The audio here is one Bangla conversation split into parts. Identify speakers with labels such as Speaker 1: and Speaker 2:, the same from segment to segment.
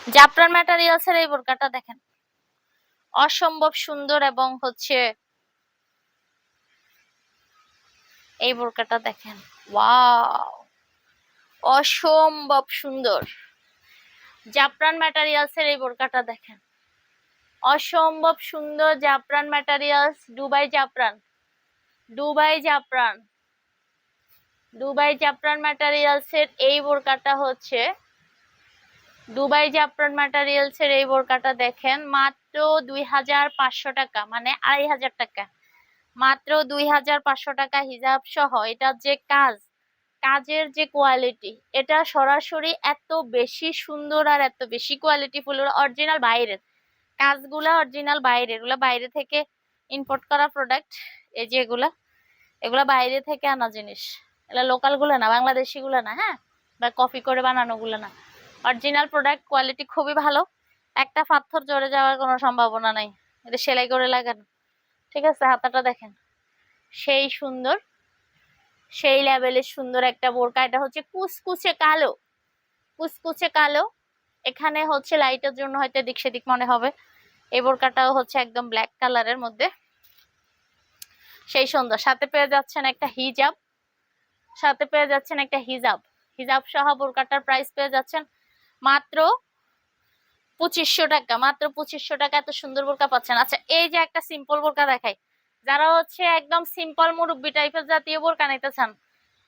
Speaker 1: জাফরান ম্যাটেরিয়ালস এর এই বোরকাটা দেখেন, অসম্ভব সুন্দর। এবং হচ্ছে এই বোরকাটা দেখেন, ওয়াও, অসম্ভব সুন্দর। জাফরান ম্যাটেরিয়ালস এর এই বোরকাটা দেখেন, অসম্ভব সুন্দর। জাফরান ম্যাটেরিয়ালস, দুবাই জাফরান, দুবাই জাফরান, দুবাই জাফরান ম্যাটেরিয়ালস এর এই বোরকাটা হচ্ছে, দুবাই জাফরান ম্যাটেরিয়ালস এর এই বোরকাটা দেখেন মাত্র 2500 টাকা, মানে 2500 টাকা, মাত্র 2500 টাকা হিজাব সহ। এটা যে কাজ, কাজের যে কোয়ালিটি, এটা সরাসরি এত বেশি সুন্দর আর এত বেশি কোয়ালিটি ফুল, অরিজিনাল বাইরের কাজগুলা, অরিজিনাল বাইরের, এগুলা বাইরে থেকে ইম্পোর্ট করা প্রোডাক্ট। এই যে এগুলা, এগুলা বাইরে থেকে আনা জিনিস, এগুলা লোকাল গুলো না, বাংলাদেশি গুলো না, হ্যাঁ, বা কপি করে বানানো গুলো না, অরিজিনাল প্রোডাক্ট, কোয়ালিটি খুবই ভালো। একটা পাথর জড়ে যাওয়ার কোনো সম্ভাবনা নাই, এটা সেলাই করে লাগানো। ঠিক আছে, হাতাটা দেখেন, সেই সুন্দর, সেই লেভেলের সুন্দর একটা বোরকা। এটা হচ্ছে কুচকুচে কালো, কুচকুচে কালো, এখানে হচ্ছে লাইটের জন্য হয়তো এদিক সেদিক মনে হবে। এই বোরকাটাও হচ্ছে একদম ব্ল্যাক কালারের মধ্যে, সেই সুন্দর। সাথে পেয়ে যাচ্ছেন একটা হিজাব, সাথে পেয়ে যাচ্ছেন একটা হিজাব, হিজাব সহ বোরকাটার প্রাইস পেয়ে যাচ্ছেন মাত্র 2500 টাকা, মাত্র 2500 টাকা এত সুন্দর বোরকা পাচ্ছেন। আচ্ছা, এই যে একটা সিম্পল বোরকা দেখাই, যারা হচ্ছে একদম সিম্পল মুরব্বি টাইপের জাতীয় বোরকা নিতে চান,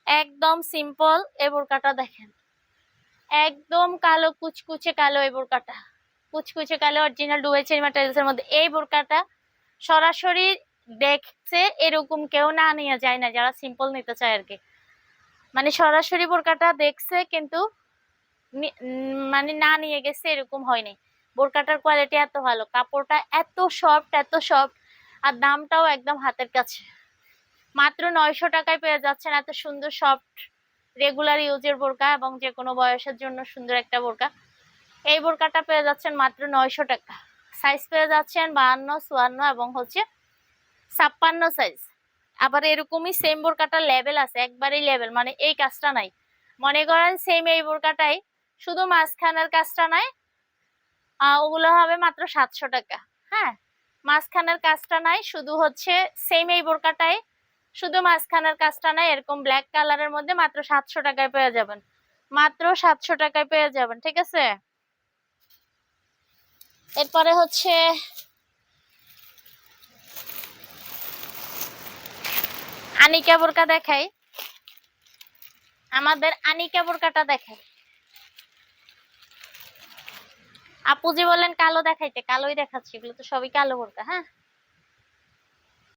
Speaker 1: একদম সিম্পল এই বোরকাটা দেখেন, একদম কালো, কুচকুচে কালো এই বোরকাটা, কুচকুচে কালো, অরিজিনাল দুবাই চেরি ম্যাটেরিয়ালস এর মধ্যে। এই বোরকাটা সরাসরি দেখছে এরকম কেউ না নিয়ে যায় না, যারা সিম্পল নিতে চায় আর কি, মানে সরাসরি বোরকাটা দেখছে কিন্তু মানে না নিয়ে গেছে এরকম হয়নি। বোরকাটার কোয়ালিটি এত ভালো, কাপড়টা এত সফট, এত সফট, আর দামটাও একদম হাতের কাছে। মাত্র 900 টাকায় পেয়ে যাচ্ছেন এত সুন্দর সফট রেগুলার ইউজের বোরকা, এবং যে কোনো বয়সের জন্য সুন্দর একটা বোরকা। এই বোরকাটা পেয়ে যাচ্ছেন মাত্র 900 টাকা। সাইজ পেয়ে যাচ্ছেন 52, 54 এবং হচ্ছে 56 সাইজ। আবার এরকমই সেম বোরকাটার লেভেল আছে, একবারই লেভেল, মানে এই কাজটা নাই। মনে করেন সেম এই বোরকাটাই, শুধু মাঝখানের কাজটা নাই, ওগুলো হবে মাত্র 700 টাকা। হ্যাঁ, মাঝখানের কাজটা নাই, শুধু হচ্ছে সেম এই বোরকাটাই, শুধু মাঝখানের কাজটা নাই, এরকম ব্ল্যাক কালারের মধ্যে মাত্র 700 টাকায় পেয়ে যাবেন, মাত্র 700 টাকায় পেয়ে যাবেন। ঠিক আছে, এরপরে হচ্ছে আনিকা বোরকা দেখাই, আমাদের আনিকা বোরকাটা দেখাই। আপু যে বললেন কালো দেখাইতে, কালোই দেখাচ্ছি, এগুলো তো সবই কালো বোরকা। হ্যাঁ,